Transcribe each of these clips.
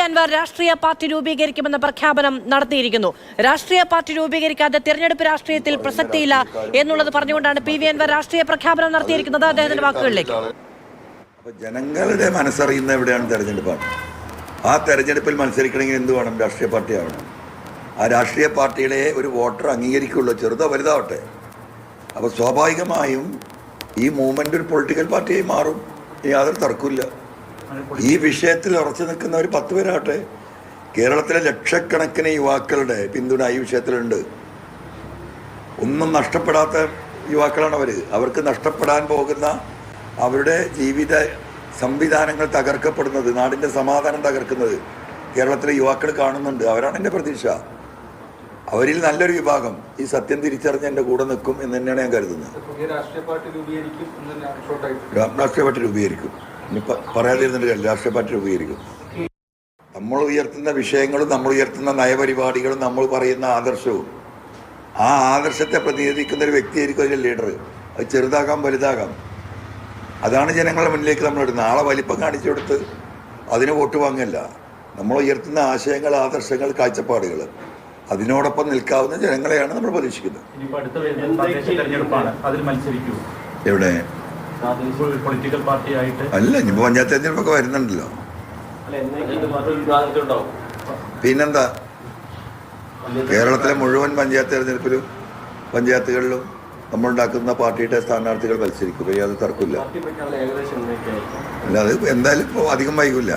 അൻവർ രാഷ്ട്രീയ പാർട്ടി രൂപീകരിക്കുമെന്ന പ്രഖ്യാപനം നടത്തിയിരിക്കുന്നു. രാഷ്ട്രീയ പാർട്ടി രൂപീകരിക്കാതെ തിരഞ്ഞെടുപ്പ് രാഷ്ട്രീയത്തിൽ പ്രസക്തിയില്ല എന്നുള്ളത് പറഞ്ഞുകൊണ്ടാണ് പി.വി. അൻവർ രാഷ്ട്രീയ പ്രഖ്യാപനം നടത്തിയിരിക്കുന്നത്. അദ്ദേഹത്തിന്റെ വാക്കുകളിലേക്ക്. ജനങ്ങളുടെ മനസ്സറിയുന്ന എവിടെയാണ് തെരഞ്ഞെടുപ്പാണ്. ആ തെരഞ്ഞെടുപ്പിൽ മത്സരിക്കണമെങ്കിൽ എന്ത് വേണം? രാഷ്ട്രീയ പാർട്ടി ആവണം. ആ രാഷ്ട്രീയ പാർട്ടികളെ ഒരു വോട്ടർ അംഗീകരിക്കുള്ളൂ, ചെറുതോ വലുതാവട്ടെ. അപ്പോൾ സ്വാഭാവികമായും ഈ മൂവ്മെൻ്റ് ഒരു പൊളിറ്റിക്കൽ പാർട്ടിയായി മാറും. യാതൊരു തർക്കമില്ല. ഈ വിഷയത്തിൽ ഉറച്ചു നിൽക്കുന്ന ഒരു 10 പേരാവട്ടെ. കേരളത്തിലെ ലക്ഷക്കണക്കിന് യുവാക്കളുടെ പിന്തുണ ഈ വിഷയത്തിലുണ്ട്. ഒന്നും നഷ്ടപ്പെടാത്ത യുവാക്കളാണ് അവർ. അവർക്ക് നഷ്ടപ്പെടാൻ പോകുന്ന അവരുടെ ജീവിത സംവിധാനങ്ങൾ തകർക്കപ്പെടുന്നത്, നാടിൻ്റെ സമാധാനം തകർക്കുന്നത് കേരളത്തിലെ യുവാക്കൾ കാണുന്നുണ്ട്. അവരാണ് എൻ്റെ പ്രതീക്ഷ. അവരിൽ നല്ലൊരു വിഭാഗം ഈ സത്യം തിരിച്ചറിഞ്ഞ് എൻ്റെ കൂടെ നിൽക്കും എന്ന് തന്നെയാണ് ഞാൻ കരുതുന്നത്. രാഷ്ട്രീയ പാർട്ടി രൂപീകരിക്കും. ഇനി പറയാതിരുന്നിട്ട് രാഷ്ട്രീയ പാർട്ടി രൂപീകരിക്കും. നമ്മൾ ഉയർത്തുന്ന വിഷയങ്ങളും നമ്മൾ ഉയർത്തുന്ന നയപരിപാടികളും നമ്മൾ പറയുന്ന ആദർശവും, ആ ആദർശത്തെ പ്രതിനിധിക്കുന്ന ഒരു വ്യക്തിയായിരിക്കും അതിൻ്റെ ലീഡർ. അത് ചെറുതാകാം വലുതാകാം. അതാണ് ജനങ്ങളുടെ മുന്നിലേക്ക് നമ്മൾ ഇടുന്നത്. ആളെ വലിപ്പം കാണിച്ചു കൊടുത്ത് അതിന് വോട്ട് വാങ്ങില്ല. നമ്മൾ ഉയർത്തുന്ന ആശയങ്ങൾ, ആദർശങ്ങൾ, കാഴ്ചപ്പാടുകൾ, അതിനോടൊപ്പം നിൽക്കാവുന്ന ജനങ്ങളെയാണ് നമ്മൾ പ്രതീക്ഷിക്കുന്നത്. എവിടെ അല്ല, ഇനിയിപ്പോൾ പഞ്ചായത്ത് തെരഞ്ഞെടുപ്പൊക്കെ വരുന്നുണ്ടല്ലോ. പിന്നെന്താ, കേരളത്തിലെ മുഴുവൻ പഞ്ചായത്ത് തെരഞ്ഞെടുപ്പിലും പഞ്ചായത്തുകളിലും നമ്മളുണ്ടാക്കുന്ന പാർട്ടിയുടെ സ്ഥാനാർത്ഥികൾ മത്സരിക്കും. യാതൊരു തർക്കമില്ല. അല്ല, അത് എന്തായാലും ഇപ്പോൾ അധികം വൈകില്ല.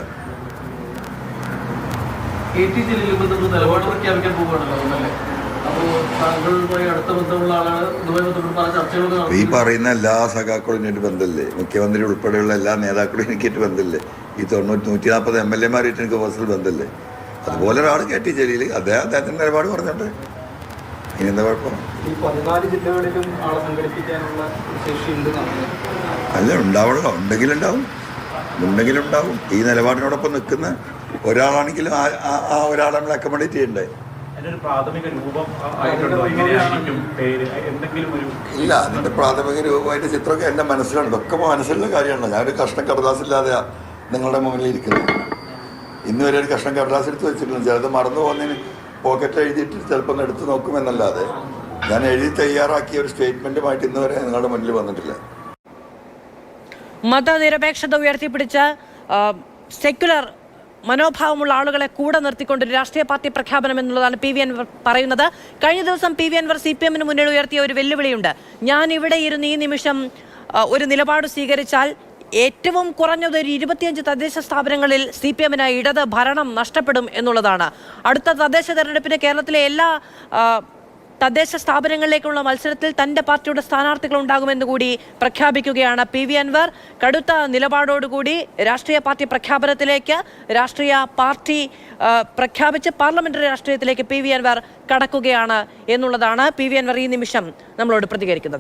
ഈ പറയുന്ന എല്ലാ സഖാക്കളും എനിക്ക് ബന്ധമില്ലേ? മുഖ്യമന്ത്രി ഉൾപ്പെടെയുള്ള എല്ലാ നേതാക്കളും എനിക്കിട്ട് ബന്ധമില്ലേ? ഈ 140 MLA-മാരായിട്ട് എനിക്ക് പേഴ്സണൽ ബന്ധമില്ലേ? അതുപോലെ ഒരാൾ KT ജലീൽ, അദ്ദേഹത്തിൻ്റെ നിലപാട് പറഞ്ഞോട്ടെ. ഇനി എന്താ കുഴപ്പം? അല്ല, ഉണ്ടാവണല്ലോ. ഉണ്ടെങ്കിലുണ്ടാവും. ഈ നിലപാടിനോടൊപ്പം നിൽക്കുന്ന ഒരാളാണെങ്കിലും ആ ഒരാളെ നമ്മൾ അക്കോമഡേറ്റ് ചെയ്യണ്ടേ? ഇല്ല, അതിൻ്റെ പ്രാഥമിക രൂപമായിട്ട് ചിത്രമൊക്കെ എൻ്റെ മനസ്സിലാണ്. ഇതൊക്കെ മനസ്സിലുള്ള കാര്യമാണ്. ഞാനൊരു കഷ്ണം കടലാസില്ലാതെ നിങ്ങളുടെ മുന്നിൽ ഇരിക്കുന്നത്. ഇന്ന് വരെ ഒരു കഷ്ണം കടലാസ് എടുത്ത് വെച്ചിട്ടുണ്ട്. ചിലത് മറന്നു പോകുന്നതിന് പോക്കറ്റ് എഴുതിയിട്ട് ചിലപ്പോൾ എടുത്ത് നോക്കുമെന്നല്ലാതെ ഞാൻ എഴുതി തയ്യാറാക്കിയ ഒരു സ്റ്റേറ്റ്മെൻറ്റുമായിട്ട് ഇന്ന് വരെ നിങ്ങളുടെ മുന്നിൽ വന്നിട്ടില്ല. മതനിരപേക്ഷത ഉയർത്തിപ്പിടിച്ച സെക്യുലർ മനോഭാവമുള്ള ആളുകളെ കൂടെ നിർത്തിക്കൊണ്ട് രാഷ്ട്രീയ പാർട്ടി പ്രഖ്യാപനം എന്നുള്ളതാണ് പി.വി. അൻവർ പറയുന്നത്. കഴിഞ്ഞ ദിവസം പി.വി. അൻവർ CPM-ന് മുന്നിൽ ഉയർത്തിയ ഒരു വെല്ലുവിളിയുണ്ട്. ഞാൻ ഇവിടെ ഇരുന്ന് ഈ നിമിഷം ഒരു നിലപാട് സ്വീകരിച്ചാൽ ഏറ്റവും കുറഞ്ഞത് ഒരു 25 തദ്ദേശ സ്ഥാപനങ്ങളിൽ CPM-ന് ഇടത് ഭരണം നഷ്ടപ്പെടും എന്നുള്ളതാണ്. അടുത്ത തദ്ദേശ തെരഞ്ഞെടുപ്പിന് കേരളത്തിലെ എല്ലാ തദ്ദേശ സ്ഥാപനങ്ങളിലേക്കുള്ള മത്സരത്തിൽ തൻ്റെ പാർട്ടിയുടെ സ്ഥാനാർത്ഥികൾ ഉണ്ടാകുമെന്ന് കൂടി പ്രഖ്യാപിക്കുകയാണ് പി.വി. അൻവർ. കടുത്ത നിലപാടോടുകൂടി രാഷ്ട്രീയ പാർട്ടി പ്രഖ്യാപനത്തിലേക്ക്, രാഷ്ട്രീയ പാർട്ടി പ്രഖ്യാപിച്ച് പാർലമെന്ററി രാഷ്ട്രീയത്തിലേക്ക് പി.വി. അൻവർ കടക്കുകയാണ് എന്നുള്ളതാണ് പി.വി. അൻവർ ഈ നിമിഷം നമ്മളോട് പ്രതികരിക്കുന്നത്.